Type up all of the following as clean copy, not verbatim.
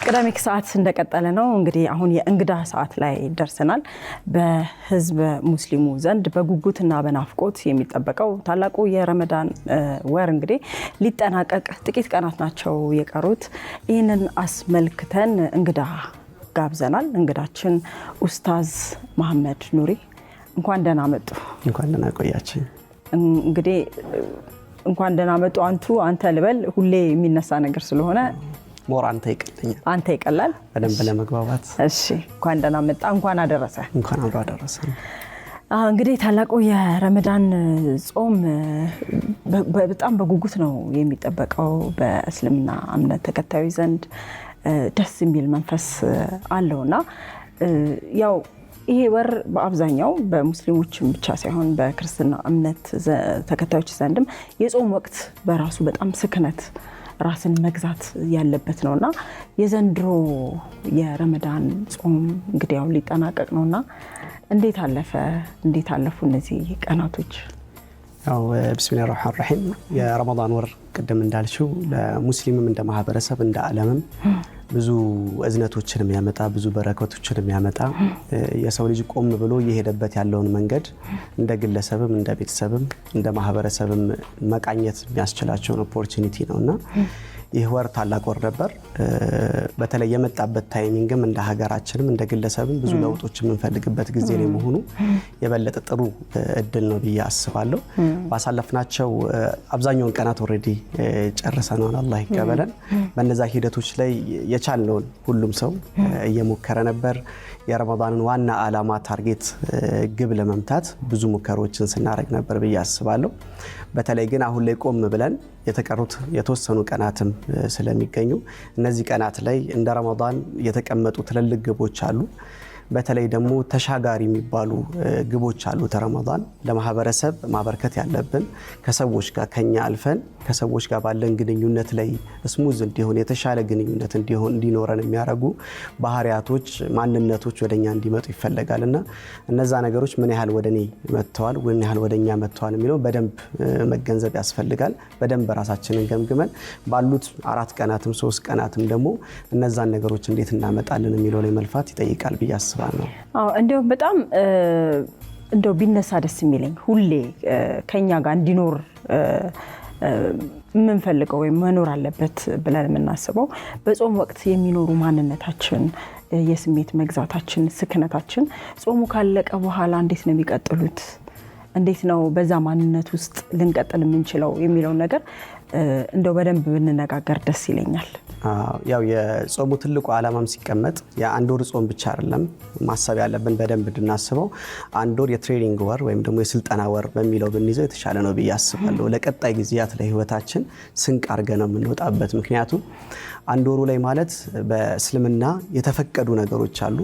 ቅዳሜ ከሰዓት እንደቀጠለ ነው። እንግዲህ አሁን የእንግዳ ሰዓት ላይ ደርሰናል። በህዝብ ሙስሊሙ ዘንድ በጉጉትና በናፍቆት የሚጠበቀው ታላቁ የረመዳን ወር እንግዲህ ሊጠናቀቅ ጥቂት ቀናት ናቸው የቀሩት። ይህንን አስመልክተን እንግዳ ጋብዘናል። እንግዳችን ኡስታዝ መሐመድ ኑሪ እንኳን ደህና መጡ። እንኳን ደህና ቆያችሁ። እንግዲህ እንኳን ደህና መጡ አንተ ልበል ሁሌ የሚነሳ ነገር ስለሆነ ሞር አንተ ይቀልኛል። አንተ ይቀላል በደንብ ለመግባባት። እሺ እንኳን ደህና መጣ። እንኳን አደረሰ። እንኳን አብሮ አደረሰ። እንግዲህ ታላቁ የረመዳን ጾም በጣም በጉጉት ነው የሚጠበቀው። በእስልምና እምነት ተከታዮች ዘንድ ደስ የሚል መንፈስ አለውና ያው ይሄ ወር በአብዛኛው በሙስሊሞችም ብቻ ሳይሆን በክርስትና እምነት ተከታዮች ዘንድም የጾም ወቅት በራሱ በጣም ስክነት ራስን መግዛት ያለበት ነውና የዘንድሮ የረመዳን ጾም እንግዲህ ያው ሊጠናቀቅ ነውና እንዴት አለፉ እነዚህ ቀናቶች? ያው ቢስሚላሂር ረህማኒር ረሂም የረመዳን ወር ቅድም እንዳልሽው ለሙስሊምም እንደ ማህበረሰብ እንደ ዓለምም ብዙ እዝነቶችን የሚያመጣ ብዙ በረከቶችን የሚያመጣ የሰው ልጅ ቆም ብሎ እየሄደበት ያለውን መንገድ እንደ ግለሰብም እንደ ቤተሰብም እንደ ማህበረሰብም መቃኘት የሚያስችላቸውን ኦፖርቹኒቲ ነውና ይህ ወር ታላቅ ወር ነበር። በተለይ የመጣበት ታይሚንግም እንደ ሀገራችንም እንደ ግለሰብም ብዙ ለውጦች የምንፈልግበት ጊዜ ላይ መሆኑ የበለጠ ጥሩ እድል ነው ብዬ አስባለሁ። ባሳለፍናቸው አብዛኛውን ቀናት ኦሬዲ ጨርሰናል። አላህ ይቀበለን። በእነዛ ሂደቶች ላይ የቻልነውን ሁሉም ሰው እየሞከረ ነበር። የረመዳንን ዋና ዓላማ ታርጌት ግብ ለመምታት ብዙ ሙከራዎችን ስናደርግ ነበር ብዬ አስባለሁ። በተለይ ግን አሁን ላይ ቆም ብለን የተቀሩት የተወሰኑ ቀናትም ስለሚገኙ እነዚህ ቀናት ላይ እንደ ረመዳን የተቀመጡ ትልልቅ ግቦች አሉ። በተለይ ደግሞ ተሻጋሪ የሚባሉ ግቦች አሉ። ረመዳን ለማህበረሰብ ማበርከት ያለብን ከሰዎች ጋር ከኛ አልፈን ከሰዎች ጋር ባለን ግንኙነት ላይ ስሙዝ እንዲሆን የተሻለ ግንኙነት እንዲኖረን የሚያደርጉ ባህሪያቶች ማንነቶች ወደኛ እንዲመጡ ይፈልጋልና እነዛ ነገሮች ምን ያህል ወደኔ መጥተዋል ምን ያህል ወደኛ መጥተዋል የሚለው በደንብ መገንዘብ ያስፈልጋል። በደንብ ራሳችንን ገምግመን ባሉት 4 ቀናትም 3 ቀናትም ደግሞ እነዛን ነገሮች እንዴት እናመጣለን የሚለው ላይ መልፋት ይጠይቃል ብዬ አስባለሁ። እንደው በጣም እንደው ቢነሳ ደስ የሚለኝ ሁሌ ከኛ ጋር እንዲኖር የምንፈልገው ወይ መኖር አለበት ብለን የምናስበው በጾም ወቅት የሚኖሩ ማንነታችን የስሜት መግዛታችን ስክነታችን ጾሙ ካለቀ በኋላ እንዴት ነው የሚቀጥሉት? እንዴት ነው በዛ ማንነት ውስጥ ልንቀጥል የምንችለው የሚለው ነገር እንደው በደንብ ብንነጋገር ደስ ይለኛል። ያው የጾሙ ትልቁ ዓላማም ሲቀመጥ የአንድ ወር ጾም ብቻ አይደለም ማሰብ ያለብን በደንብ እንድናስበው አንድ ወር የትሬኒንግ ወር ወይም ደግሞ የስልጠና ወር በሚለው ብንይዘው የተሻለ ነው ብዬ አስባለሁ። ለቀጣይ ጊዜያት ለህይወታችን ስንቅ አድርገን ነው የምንወጣበት። ምክንያቱም አንድ ወሩ ላይ ማለት በእስልምና የተፈቀዱ ነገሮች አሉ።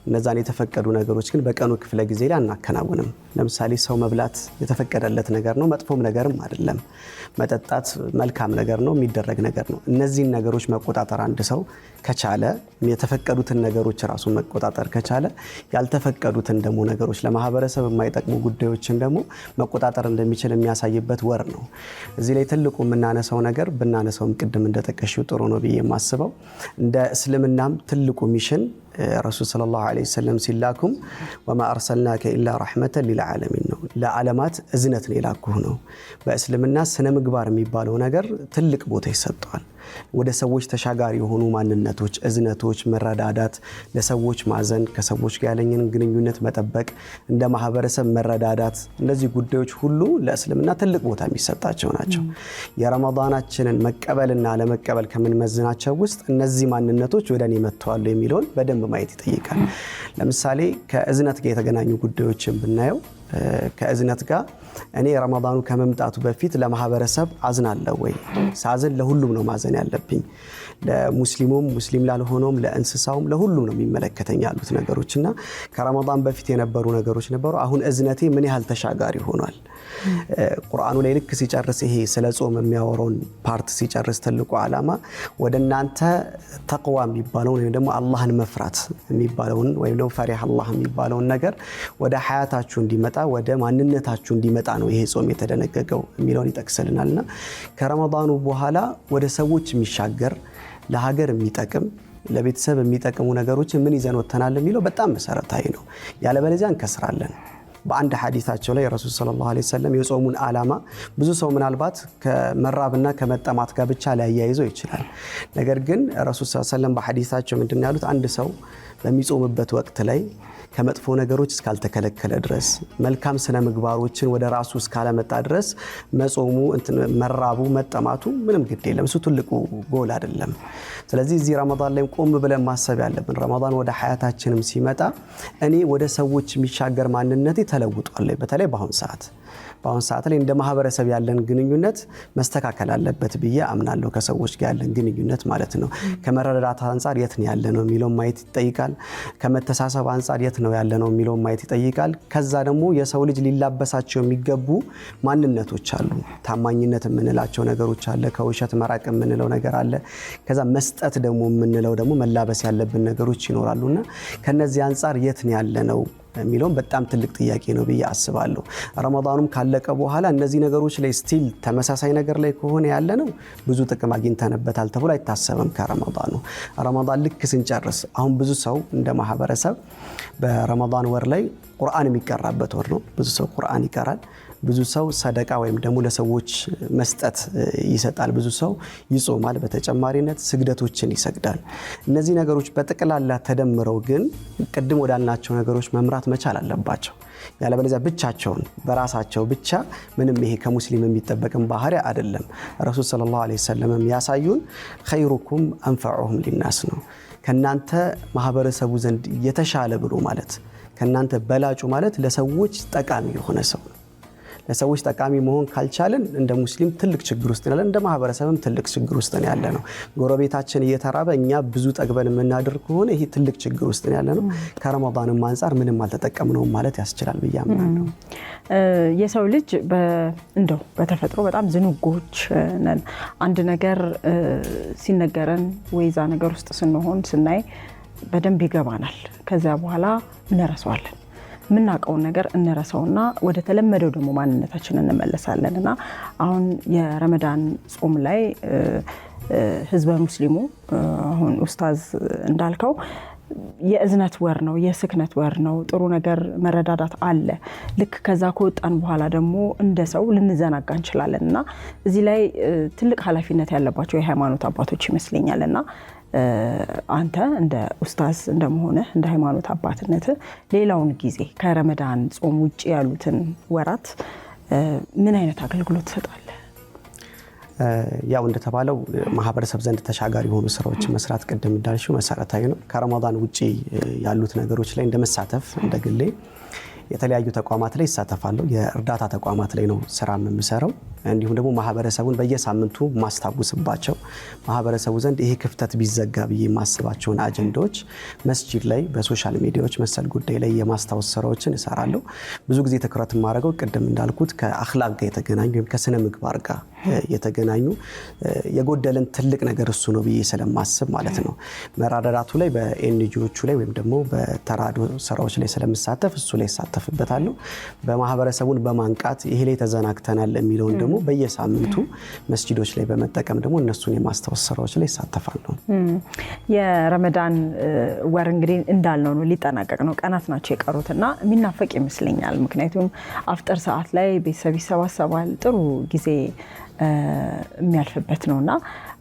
እነዛን የተፈቀዱ ነገሮች ግን በቀኑ ክፍለ ጊዜ ላይ አናከናውንም። ለምሳሌ ሰው መብላት የተፈቀደለት ነገር ነው፣ መጥፎም ነገርም አይደለም። መጠጣት መልካም ነገር ነው፣ የሚደረግ ነገር ነው። እነዚህን ነገሮች መቆጣጠር አንድ ሰው ከቻለ የተፈቀዱትን ነገሮች ራሱን መቆጣጠር ከቻለ ያልተፈቀዱትን ደግሞ ነገሮች ለማህበረሰብ የማይጠቅሙ ጉዳዮችን ደግሞ መቆጣጠር እንደሚችል የሚያሳይበት ወር ነው። እዚህ ላይ ትልቁ የምናነሳው ነገር ብናነሳውም ቅድም እንደተጠቀሽው ጥሩ ነው ብዬ የማስበው እንደ እስልምናም ትልቁ ሚሽን ረሱል ሰለላሁ ዐለይሂ ወሰለም ሲላኩም ወማ አርሰልናከ ኢላ ረሕመተን ሊልዓለሚን ነው። ለዓለማት እዝነት ነው የላኩህ ነው። በእስልምና ስነ ምግባር የሚባለው ነገር ትልቅ ቦታ ይሰጠዋል። ወደ ሰዎች ተሻጋሪ የሆኑ ማንነቶች፣ እዝነቶች፣ መረዳዳት፣ ለሰዎች ማዘን፣ ከሰዎች ጋር ያለኝን ግንኙነት መጠበቅ፣ እንደ ማህበረሰብ መረዳዳት፣ እነዚህ ጉዳዮች ሁሉ ለእስልምና ትልቅ ቦታ የሚሰጣቸው ናቸው። የረመዳናችንን መቀበልና ለመቀበል ከምንመዝናቸው ውስጥ እነዚህ ማንነቶች ወደኔ መጥተዋል የሚለውን በደንብ ማየት ይጠይቃል። ለምሳሌ ከእዝነት ጋር የተገናኙ ጉዳዮችን ብናየው ከእዝነት ጋር እኔ ረመዳኑ ከመምጣቱ በፊት ለማህበረሰብ አዝናለሁ ወይ? ሳዝን ለሁሉም ነው ማዘን ያለብኝ። ለሙስሊሙም ሙስሊም ላልሆነውም ለእንስሳውም ለሁሉም ነው የሚመለከተኝ ያሉት ነገሮችና ከረመዳን በፊት የነበሩ ነገሮች ነበሩ። አሁን እዝነቴ ምን ያህል ተሻጋሪ ሆኗል? ቁርአኑ ላይ ልክ ሲጨርስ ይሄ ስለ ጾም የሚያወራውን ፓርት ሲጨርስ ትልቁ ዓላማ ወደ እናንተ ተቅዋ የሚባለውን ወይም ደግሞ አላህን መፍራት የሚባለውን ወይም ደግሞ ፈሪሃ አላህ የሚባለውን ነገር ወደ ሐያታችሁ እንዲመጣ ወደ ማንነታችሁ እንዲመጣ ነው ይሄ ጾም የተደነገገው የሚለውን ይጠቅስልናልና ከረመዳኑ በኋላ ወደ ሰዎች የሚሻገር ለሀገር የሚጠቅም ለቤተሰብ የሚጠቅሙ ነገሮችን ምን ይዘን ወተናል የሚለው በጣም መሰረታዊ ነው። ያለበለዚያ እንከስራለን። በአንድ ሐዲታቸው ላይ ረሱል ሰለላሁ ዐለይሂ ወሰለም የጾሙን ዓላማ ብዙ ሰው ምናልባት ከመራብና ከመጠማት ጋር ብቻ ሊያያይዘው ይችላል። ነገር ግን ረሱል ሰለላሁ ዐለይሂ ወሰለም በሐዲታቸው ምንድነው ያሉት? አንድ ሰው በሚጾምበት ወቅት ላይ ከመጥፎ ነገሮች እስካልተከለከለ ድረስ መልካም ስነ ምግባሮችን ወደ ራሱ እስካለመጣ ድረስ መጾሙ መራቡ መጠማቱ ምንም ግድ የለም። እሱ ትልቁ ጎል አይደለም። ስለዚህ እዚህ ረመዳን ላይ ቆም ብለን ማሰብ ያለብን ረመዳን ወደ ሐያታችንም ሲመጣ እኔ ወደ ሰዎች የሚሻገር ማንነቴ ተለውጧል። በተለይ በአሁን ሰዓት ላይ እንደ ማህበረሰብ ያለን ግንኙነት መስተካከል አለበት ብዬ አምናለሁ። ከሰዎች ጋር ያለን ግንኙነት ማለት ነው። ከመረዳዳት አንፃር የት ነው ያለነው የሚለው ማየት ይጠይቃል። ከመተሳሰብ አንፃር የት ነው ያለነው የሚለው ማየት ይጠይቃል። ከዛ ደግሞ የሰው ልጅ ሊላበሳቸው የሚገቡ ማንነቶች አሉ። ታማኝነት የምንላቸው ነገሮች አለ። ከውሸት መራቅ የምንለው ነገር አለ። ከዛ መስጠት ደግሞ የምንለው ደግሞ መላበስ ያለብን ነገሮች ይኖራሉና ከነዚህ አንፃር የት ነው ያለነው የሚለውን በጣም ትልቅ ጥያቄ ነው ብዬ አስባለሁ። ረመዳኑም ካለቀ በኋላ እነዚህ ነገሮች ላይ ስቲል ተመሳሳይ ነገር ላይ ከሆነ ያለነው ብዙ ጥቅም አግኝተንበታል ተብሎ አይታሰብም። ከረመዳኑ ረመዳን ልክ ስንጨርስ አሁን ብዙ ሰው እንደ ማህበረሰብ በረመዳን ወር ላይ ቁርአን የሚቀራበት ወር ነው። ብዙ ሰው ቁርአን ይቀራል። ብዙ ሰው ሰደቃ ወይም ደግሞ ለሰዎች መስጠት ይሰጣል። ብዙ ሰው ይጾማል። በተጨማሪነት ስግደቶችን ይሰግዳል። እነዚህ ነገሮች በጥቅላላ ተደምረው ግን ቅድም ወዳልናቸው ነገሮች መምራት መቻል አለባቸው። ያለበለዚያ ብቻቸውን በራሳቸው ብቻ ምንም ይሄ ከሙስሊም የሚጠበቅም ባህሪ አይደለም። ረሱል ሰለላሁ ዐለይሂ ወሰለም ያሳዩን ኸይሩኩም አንፈዑሁም ሊናስ ነው። ከናንተ ማህበረሰቡ ዘንድ የተሻለ ብሎ ማለት ከናንተ በላጩ ማለት ለሰዎች ጠቃሚ የሆነ ሰው ነው። ለሰዎች ጠቃሚ መሆን ካልቻለን እንደ ሙስሊም ትልቅ ችግር ውስጥ ነን። እንደ ማህበረሰብም ትልቅ ችግር ውስጥ ነው ያለነው። ጎረቤታችን እየተራበ እኛ ብዙ ጠግበን የምናድር ከሆነ ይሄ ትልቅ ችግር ውስጥ ነው ያለነው። ከረመዳንም አንፃር ምንም አልተጠቀምነውም ማለት ያስችላል ብዬ አምናለሁ። የሰው ልጅ እንደው በተፈጥሮ በጣም ዝንጎች ነን። አንድ ነገር ሲነገረን ወይዛ ነገር ውስጥ ስንሆን ስናይ በደንብ ይገባናል። ከዚያ በኋላ እንረሳዋለን። የምናውቀውን ነገር እንረሳውና ወደ ተለመደው ደግሞ ማንነታችን እንመለሳለን። እና አሁን የረመዳን ጾም ላይ ህዝበ ሙስሊሙ አሁን ኡስታዝ እንዳልከው የእዝነት ወር ነው፣ የስክነት ወር ነው። ጥሩ ነገር መረዳዳት አለ። ልክ ከዛ ከወጣን በኋላ ደግሞ እንደ ሰው ልንዘናጋ እንችላለን እና እዚህ ላይ ትልቅ ኃላፊነት ያለባቸው የሃይማኖት አባቶች ይመስለኛል። እና አንተ እንደ ኡስታዝ እንደመሆንህ እንደ ሃይማኖት አባትነት ሌላውን ጊዜ ከረመዳን ጾም ውጭ ያሉትን ወራት ምን አይነት አገልግሎት ትሰጣለህ? ያው እንደተባለው ማህበረሰብ ዘንድ ተሻጋሪ የሆኑ ስራዎችን መስራት ቅድም እንዳልሽው መሰረታዊ ነው። ከረመዳን ውጪ ያሉት ነገሮች ላይ እንደመሳተፍ እንደግሌ የተለያዩ ተቋማት ላይ ይሳተፋለሁ። የእርዳታ ተቋማት ላይ ነው ስራ የምሰራው። እንዲሁም ደግሞ ማህበረሰቡን በየሳምንቱ ማስታወስባቸው ማህበረሰቡ ዘንድ ይሄ ክፍተት ቢዘጋ ብዬ የማስባቸውን አጀንዳዎች መስጂድ ላይ በሶሻል ሚዲያዎች መሰል ጉዳይ ላይ የማስታወስ ስራዎችን እሰራለሁ። ብዙ ጊዜ ትኩረት የማደርገው ቅድም እንዳልኩት ከአኽላቅ ጋር የተገናኙ ወይም ከስነ ምግባር ጋር የተገናኙ የጎደለን ትልቅ ነገር እሱ ነው ብዬ ስለማስብ ማለት ነው። መራዳዳቱ ላይ በኤንጂኦቹ ላይ ወይም ደግሞ በተራድኦ ስራዎች ላይ ስለምሳተፍ እሱ ላይ እሳተፍበታለሁ። በማህበረሰቡን በማንቃት ይሄ ላይ ተዘናግተናል የሚለውን ደግሞ በየሳምንቱ መስጂዶች ላይ በመጠቀም ደግሞ እነሱን የማስታወስ ስራዎች ላይ እሳተፋለሁ። የረመዳን ወር እንግዲህ እንዳልነው ነው ሊጠናቀቅ ነው። ቀናት ናቸው የቀሩትና የሚናፈቅ ይመስለኛል። ምክንያቱም አፍጥር ሰዓት ላይ ቤተሰብ ይሰባሰባል፣ ጥሩ ጊዜ የሚያልፍበት ነውና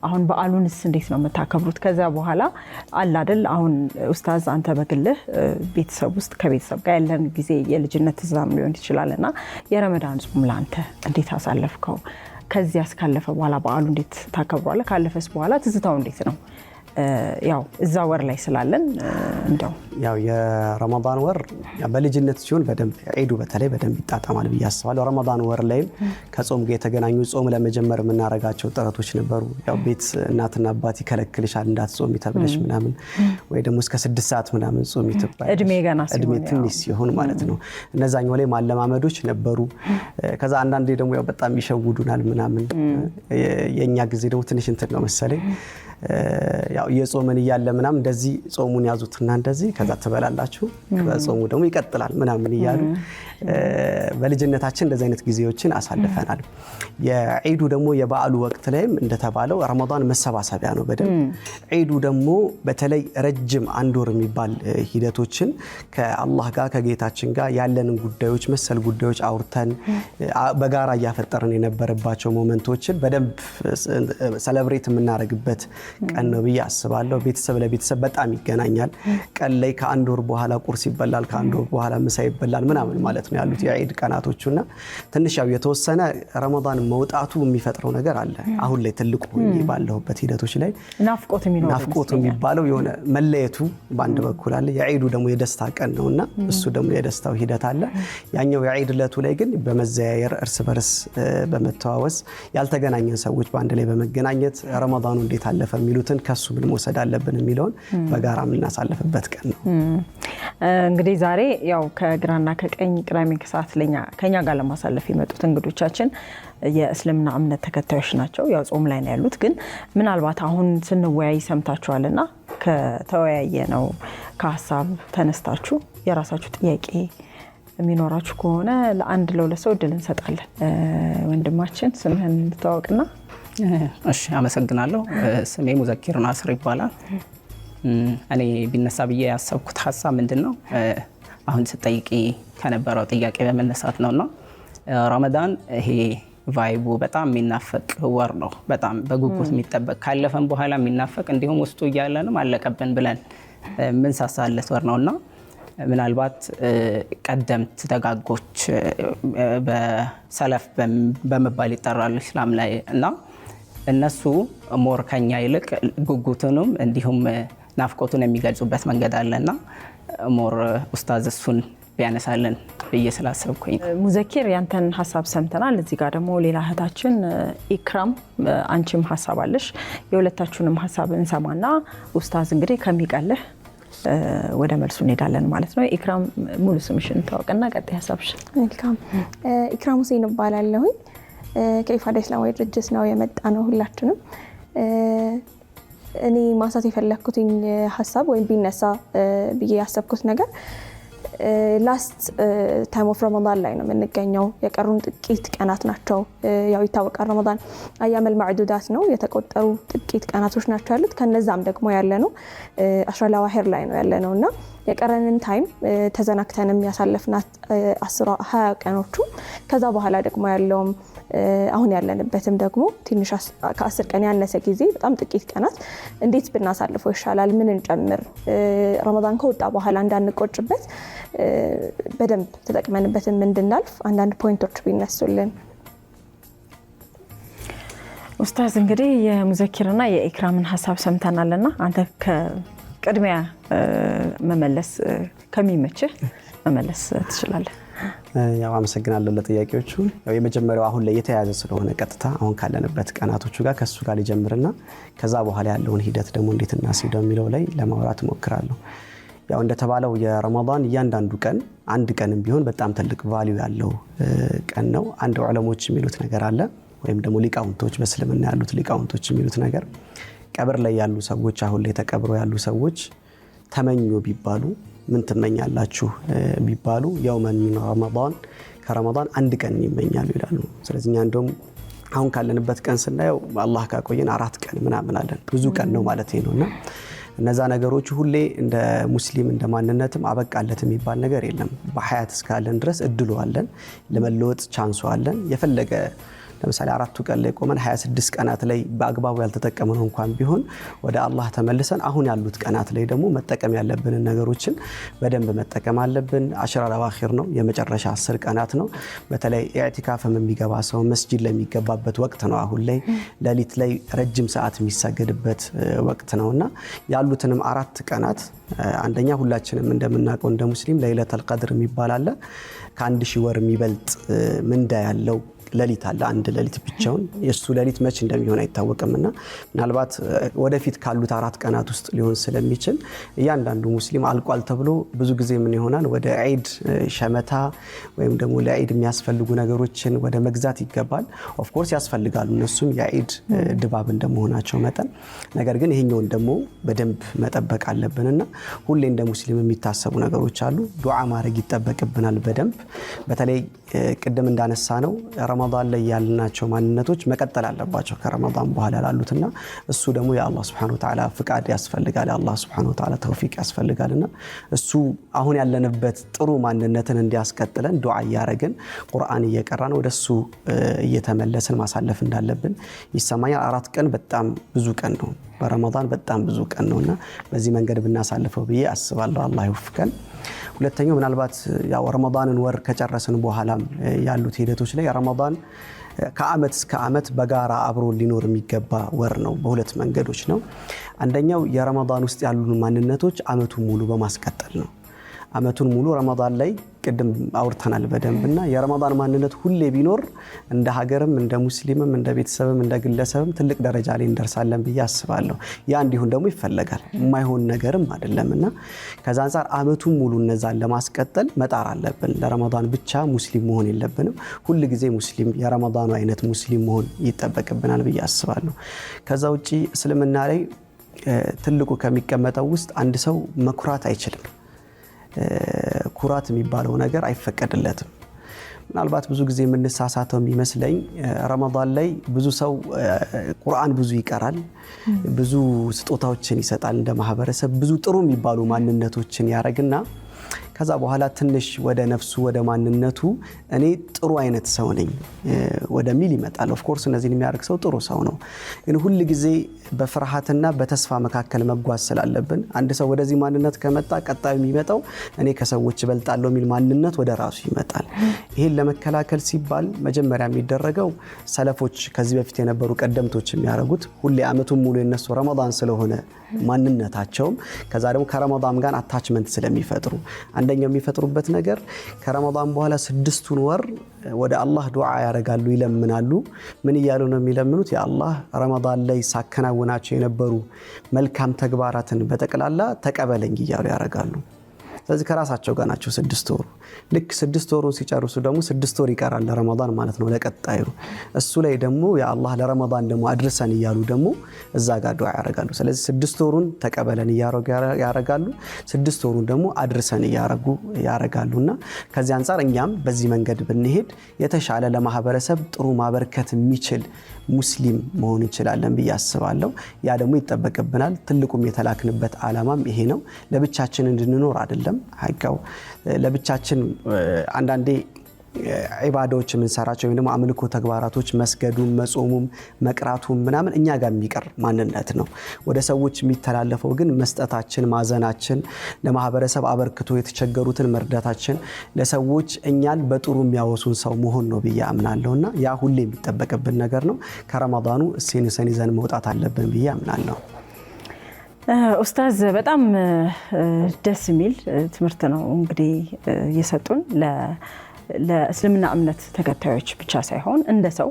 አሁን በዓሉንስ እንዴት ነው የምታከብሩት? ከዛ በኋላ አለ አይደል አሁን ኡስታዝ አንተ በግልህ ቤተሰብ ውስጥ ከቤተሰብ ጋር ያለን ጊዜ የልጅነት ትዝታም ሊሆን ይችላልና የረመዳን ጾም ላንተ እንዴት አሳለፍከው? ከዚያ እስካለፈ በኋላ በዓሉ እንዴት ታከብሯለህ? ካለፈስ በኋላ ትዝታው እንዴት ነው? ያው እዛ ወር ላይ ስላለን እንደው ያው የረመዳን ወር በልጅነት ሲሆን በደንብ ዒዱ በተለይ በደንብ ይጣጣማል ብዬ አስባለሁ። ረመዳን ወር ላይ ከጾም ጋር የተገናኙ ጾም ለመጀመር የምናረጋቸው ጥረቶች ነበሩ። ያው ቤት እናትና አባት ይከለክልሻል እንዳትጾሚ ተብለሽ ምናምን ወይ ደግሞ እስከ 6 ሰዓት ምናምን ጾም ይተባል እድሜ ገና ሲሆን እድሜ ትንሽ ሲሆን ማለት ነው። እነዛኛው ላይ ማለማመዶች ነበሩ። ከዛ አንዳንዴ ደግሞ ያው በጣም ይሸውዱናል ምናምን። የኛ ጊዜ ደግሞ ትንሽ እንትን ነው መሰለኝ ያው የጾምን እያለ ምናምን እንደዚህ ጾሙን ያዙትና እንደዚህ ከዛ ትበላላችሁ ጾሙ ደግሞ ይቀጥላል ምናምን እያሉ በልጅነታችን እንደዚህ አይነት ጊዜዎችን አሳልፈናል። የዒዱ ደግሞ የበዓሉ ወቅት ላይም እንደተባለው ረመዳን መሰባሰቢያ ነው በደንብ። ዒዱ ደግሞ በተለይ ረጅም አንድ ወር የሚባል ሂደቶችን ከአላህ ጋር ከጌታችን ጋር ያለንን ጉዳዮች መሰል ጉዳዮች አውርተን በጋራ እያፈጠርን የነበረባቸው ሞመንቶችን በደንብ ሰለብሬት የምናደርግበት ቀን ነው ብዬ አስባለሁ። ቤተሰብ ለቤተሰብ በጣም ይገናኛል። ቀን ላይ ከአንድ ወር በኋላ ቁርስ ይበላል፣ ከአንድ ወር በኋላ ምሳ ይበላል ምናምን ማለት ነው ያሉት የዒድ ቀናቶቹና ትንሽ ያው የተወሰነ ረመዳን መውጣቱ የሚፈጥረው ነገር አለ። አሁን ላይ ትልቁ ባለሁበት ሂደቶች ላይ ናፍቆት የሚባለው የሆነ መለየቱ በአንድ በኩል አለ። የዒዱ ደግሞ የደስታ ቀን ነውና እሱ ደግሞ የደስታው ሂደት አለ። ያኛው የዒድ ዕለቱ ላይ ግን በመዘያየር እርስ በርስ በመተዋወስ ያልተገናኘን ሰዎች በአንድ ላይ በመገናኘት ረመዳኑ እንዴት አለፈ የሚሉትን ከሱ ምን መውሰድ አለብን የሚለውን በጋራ የምናሳልፍበት ቀን ነው። እንግዲህ ዛሬ ያው ከግራና ከቀኝ ቅዳሜ ከሰዓት ከኛ ጋር ለማሳለፍ የመጡት እንግዶቻችን የእስልምና እምነት ተከታዮች ናቸው። ያው ጾም ላይ ነው ያሉት። ግን ምናልባት አሁን ስንወያይ ሰምታችኋልና ከተወያየ ነው ከሀሳብ ተነስታችሁ የራሳችሁ ጥያቄ የሚኖራችሁ ከሆነ ለአንድ ለሁለት ሰው እድል እንሰጣለን። ወንድማችን ስምህን እንድታወቅና። እሺ አመሰግናለሁ። ስሜ ሙዘኪር ናስር ይባላል። እኔ ቢነሳ ብዬ ያሰብኩት ሀሳብ ምንድነው አሁን ስጠይቂ ከነበረው ጥያቄ በመነሳት ነውና ረመዳን ይሄ ቫይቡ በጣም የሚናፈቅ ወር ነው። በጣም በጉጉት የሚጠበቅ ካለፈን በኋላ የሚናፈቅ እንዲሁም ውስጡ እያለንም አለቀብን ብለን ምን ሳሳለት ወር ነውና ምናልባት ቀደምት ደጋጎች በሰለፍ በመባል ይጠራሉ እስላም ላይ እና እነሱ ሞር ከኛ ይልቅ ጉጉቱንም እንዲሁም ናፍቆቱን የሚገልጹበት መንገድ አለና ሞር ኡስታዝ እሱን ቢያነሳለን ብዬ ስላሰብኩኝ። ሙዘኪር ያንተን ሀሳብ ሰምተናል። እዚህ ጋር ደግሞ ሌላ እህታችን ኢክራም አንቺም ሀሳብ አለሽ። የሁለታችሁንም ሀሳብ እንሰማና ኡስታዝ እንግዲህ ከሚቀልህ ወደ መልሱ እንሄዳለን ማለት ነው። ኢክራም ሙሉ ስምሽን ታወቅና ቀጣይ ሀሳብሽ። መልካም። ኢክራም ሁሴን እባላለሁኝ። ከኢፋዳ ኢስላማዊ ድርጅት ነው የመጣ ነው ሁላችንም። እኔ ማንሳት የፈለኩትኝ ሀሳብ ወይም ቢነሳ ብዬ ያሰብኩት ነገር ላስት ታይም ኦፍ ረመዳን ላይ ነው የምንገኘው። የቀሩን ጥቂት ቀናት ናቸው። ያው ይታወቃል ረመዳን አያመል ማዕዱዳት ነው፣ የተቆጠሩ ጥቂት ቀናቶች ናቸው ያሉት። ከነዛም ደግሞ ያለነው አሽረል አዋኺር ላይ ነው ያለነው እና የቀረንን ታይም ተዘናክተንም ያሳለፍናት 20 ቀኖቹ ከዛ በኋላ ደግሞ ያለውም አሁን ያለንበትም ደግሞ ትንሽ ከ10 ቀን ያነሰ ጊዜ በጣም ጥቂት ቀናት እንዴት ብናሳልፈው ይሻላል? ምን እንጨምር? ረመዳን ከወጣ በኋላ እንዳንቆጭበት በደንብ ተጠቅመንበትን እንድናልፍ አንዳንድ ፖይንቶች ቢነሱልን። ኡስታዝ እንግዲህ የሙዘኪርና የኢክራምን ሀሳብ ሰምተናልና አንተ ቅድሚያ መመለስ ከሚመችህ መመለስ ትችላለህ። ያው አመሰግናለሁ ለጥያቄዎቹ። ያው የመጀመሪያው አሁን ላይ የተያዘ ስለሆነ ቀጥታ አሁን ካለንበት ቀናቶቹ ጋር ከሱ ጋር ሊጀምርና ከዛ በኋላ ያለውን ሂደት ደግሞ እንዴት እናስይደው የሚለው ላይ ለማውራት እሞክራለሁ። ያው እንደተባለው የረመዳን እያንዳንዱ ቀን አንድ ቀንም ቢሆን በጣም ትልቅ ቫልዩ ያለው ቀን ነው። አንድ ዑለሞች የሚሉት ነገር አለ ወይም ደግሞ ሊቃውንቶች በእስልምና ያሉት ሊቃውንቶች የሚሉት ነገር ቀብር ላይ ያሉ ሰዎች አሁን ላይ ተቀብረው ያሉ ሰዎች ተመኙ ቢባሉ ምን ትመኛላችሁ ቢባሉ የውመን ሚን ረመዳን ከረመዳን አንድ ቀን ይመኛሉ ይላሉ። ስለዚህ እኛ እንደውም አሁን ካለንበት ቀን ስናየው አላህ ካቆየን 4 ቀን ምናምን አለን፣ ብዙ ቀን ነው ማለት ነውና እነዛ ነገሮች ሁሌ እንደ ሙስሊም እንደ ማንነትም አበቃለት የሚባል ነገር የለም። በሐያት እስካለን ድረስ እድሉ አለን፣ ለመለወጥ ቻንሱ አለን። የፈለገ ለምሳሌ 4ቱ ቀን ላይ ቆመን 26 ቀናት ላይ በአግባቡ ያልተጠቀምነው እንኳን ቢሆን ወደ አላህ ተመልሰን አሁን ያሉት ቀናት ላይ ደግሞ መጠቀም ያለብንን ነገሮችን በደንብ መጠቀም አለብን። አሽረል አዋኺር ነው፣ የመጨረሻ 10 ቀናት ነው። በተለይ ኢዕቲካፍም የሚገባ ሰው መስጂድ ላይ የሚገባበት ወቅት ነው። አሁን ላይ ሌሊት ላይ ረጅም ሰዓት የሚሰገድበት ወቅት ነውና ያሉትንም 4 ቀናት አንደኛ ሁላችንም እንደምናውቀው እንደ ሙስሊም ለይለቱል ቀድር የሚባል አለ። ከ1000 ወር የሚበልጥ ምንዳ ያለው ሌሊት አለ አንድ ሌሊት ብቻውን የሱ ሌሊት መች እንደሚሆን አይታወቅምና ምናልባት ወደፊት ካሉት 4 ቀናት ውስጥ ሊሆን ስለሚችል እያንዳንዱ ሙስሊም አልቋል ተብሎ ብዙ ጊዜ ምን ይሆናል ወደ ዒድ ሸመታ ወይም ደግሞ ለዒድ የሚያስፈልጉ ነገሮችን ወደ መግዛት ይገባል። ኦፍ ኮርስ ያስፈልጋሉ እነሱም የዒድ ድባብ እንደመሆናቸው መጠን ነገር ግን ይሄኛውን ደግሞ በደንብ መጠበቅ አለብንና ሁሌ እንደ ሙስሊም የሚታሰቡ ነገሮች አሉ። ዱዓ ማድረግ ይጠበቅብናል በደንብ በተለይ ቅድም እንዳነሳ ነው ረመዳን ላይ ያልናቸው ማንነቶች መቀጠል አለባቸው ከረመዳን በኋላ ላሉትና እሱ ደግሞ የአላህ Subhanahu Wa Ta'ala ፍቃድ ያስፈልጋል የአላህ Subhanahu Wa Ta'ala ተውፊቅ ያስፈልጋልና እሱ አሁን ያለንበት ጥሩ ማንነትን እንዲያስቀጥለን ዱዓ ያረጋን ቁርአን እየቀራን ወደሱ እየተመለስን ማሳለፍ እንዳለብን ይሰማኛል። 4 ቀን በጣም ብዙ ቀን ነው በረመዳን በጣም ብዙ ቀን ነውና በዚህ መንገድ ብናሳልፈው ብዬ አስባለሁ። አላህ ይወፍቀን። ሁለተኛው ምናልባት ያው ረመዳንን ወር ከጨረስን በኋላም ያሉት ሂደቶች ላይ ረመዳን ከአመት እስከ አመት በጋራ አብሮ ሊኖር የሚገባ ወር ነው በሁለት መንገዶች ነው። አንደኛው የረመዳን ውስጥ ያሉ ማንነቶች አመቱን ሙሉ በማስቀጠል ነው። አመቱን ሙሉ ረመዳን ላይ ቅድም አውርተናል በደንብና የረመዳን ማንነት ሁሌ ቢኖር እንደ ሀገርም እንደ ሙስሊምም እንደ ቤተሰብም እንደ ግለሰብም ትልቅ ደረጃ ላይ እንደርሳለን ብዬ አስባለሁ። ያ እንዲሁን ደግሞ ይፈልጋል የማይሆን ነገርም አይደለምና ከዛ አንፃር አመቱን ሙሉ እነዛን ለማስቀጠል መጣር አለብን። ለረመዳን ብቻ ሙስሊም መሆን የለብንም። ሁሉ ጊዜ ሙስሊም የረመዳኑ አይነት ሙስሊም መሆን ይጠበቅብናል ብዬ አስባለሁ። ከዛ ውጪ እስልምና ላይ ትልቁ ከሚቀመጠው ውስጥ አንድ ሰው መኩራት አይችልም። ኩራት የሚባለው ነገር አይፈቀድለትም። ምናልባት ብዙ ጊዜ የምንሳሳተው የሚመስለኝ ረመዳን ላይ ብዙ ሰው ቁርአን ብዙ ይቀራል፣ ብዙ ስጦታዎችን ይሰጣል፣ እንደ ማህበረሰብ ብዙ ጥሩ የሚባሉ ማንነቶችን ያረግና ከዛ በኋላ ትንሽ ወደ ነፍሱ ወደ ማንነቱ እኔ ጥሩ አይነት ሰው ነኝ ወደሚል ይመጣል። ኦፍ ኮርስ እነዚህን የሚያደርግ ሰው ጥሩ ሰው ነው። ግን ሁሉ ጊዜ በፍርሃትና በተስፋ መካከል መጓዝ ስላለብን አንድ ሰው ወደዚህ ማንነት ከመጣ ቀጣዩ የሚመጣው እኔ ከሰዎች እበልጣለሁ የሚል ማንነት ወደ ራሱ ይመጣል። ይሄን ለመከላከል ሲባል መጀመሪያ የሚደረገው ሰለፎች ከዚህ በፊት የነበሩ ቀደምቶች የሚያደርጉት ሁሌ አመቱን ሙሉ የነሱ ረመዳን ስለሆነ ማንነታቸውም ከዛ ደግሞ ከረመዳን ጋር አታችመንት ስለሚፈጥሩ አንደኛው የሚፈጥሩበት ነገር ከረመዳን በኋላ 6ቱን ወር ወደ አላህ ዱዓ ያረጋሉ፣ ይለምናሉ። ምን እያሉ ነው የሚለምኑት? ያ አላህ ረመዳን ላይ ሳከናውናቸው የነበሩ መልካም ተግባራትን በጠቅላላ ተቀበለኝ እያሉ ያረጋሉ። ስለዚህ ከራሳቸው ጋር ናቸው 6 ወሩ። ልክ 6 ወሩን ሲጨርሱ ደግሞ 6 ወር ይቀራል ለረመዳን ማለት ነው ለቀጣዩ። እሱ ላይ ደግሞ ያ አላህ ለረመዳን ደግሞ አድርሰን እያሉ ደግሞ እዛ ጋር ዱዓ ያረጋሉ። ስለዚህ 6 ወሩን ተቀበለን ያረጋሉ፣ 6 ወሩን ደግሞ አድርሰን ያረጋሉና ከዚህ አንፃር እኛም በዚህ መንገድ ብንሄድ የተሻለ ለማህበረሰብ ጥሩ ማበርከት የሚችል ሙስሊም መሆን እንችላለን ብዬ አስባለሁ። ያ ደግሞ ይጠበቅብናል። ትልቁም የተላክንበት ዓላማም ይሄ ነው። ለብቻችን እንድንኖር አይደለም። ሀቂቃው ለብቻችን አንዳንዴ ዒባዳዎች የምንሰራቸው ወይም ደግሞ አምልኮ ተግባራቶች መስገዱም መጾሙም መቅራቱም ምናምን እኛ ጋር የሚቀር ማንነት ነው። ወደ ሰዎች የሚተላለፈው ግን መስጠታችን፣ ማዘናችን፣ ለማህበረሰብ አበርክቶ የተቸገሩትን መርዳታችን፣ ለሰዎች እኛን በጥሩ የሚያወሱን ሰው መሆን ነው ብዬ አምናለሁና ያ ሁሌ የሚጠበቅብን ነገር ነው። ከረመዳኑ እሴን ይዘን መውጣት አለብን ብዬ አምናለሁ። ኡስታዝ በጣም ደስ የሚል ትምህርት ነው እንግዲህ የሰጡን ለእስልምና እምነት ተከታዮች ብቻ ሳይሆን እንደ ሰው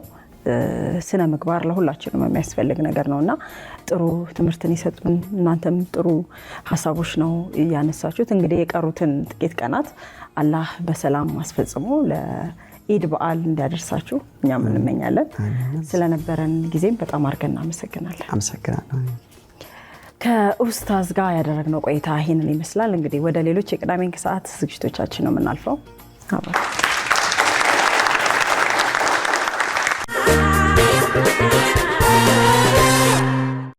ስነ ምግባር ለሁላችንም የሚያስፈልግ ነገር ነውና ጥሩ ትምህርትን ይሰጡን። እናንተም ጥሩ ሀሳቦች ነው ያነሳችሁት። እንግዲህ የቀሩትን ጥቂት ቀናት አላህ በሰላም አስፈጽሞ ለኢድ በዓል እንዲያደርሳችሁ እኛም እንመኛለን። ስለነበረን ጊዜም በጣም አድርገን እናመሰግናለን። አመሰግናለሁ። ከኡስታዝ ጋር ያደረግነው ቆይታ ይሄንን ይመስላል። እንግዲህ ወደ ሌሎች የቅዳሜ ከሰዓት ዝግጅቶቻችን ነው የምናልፈው።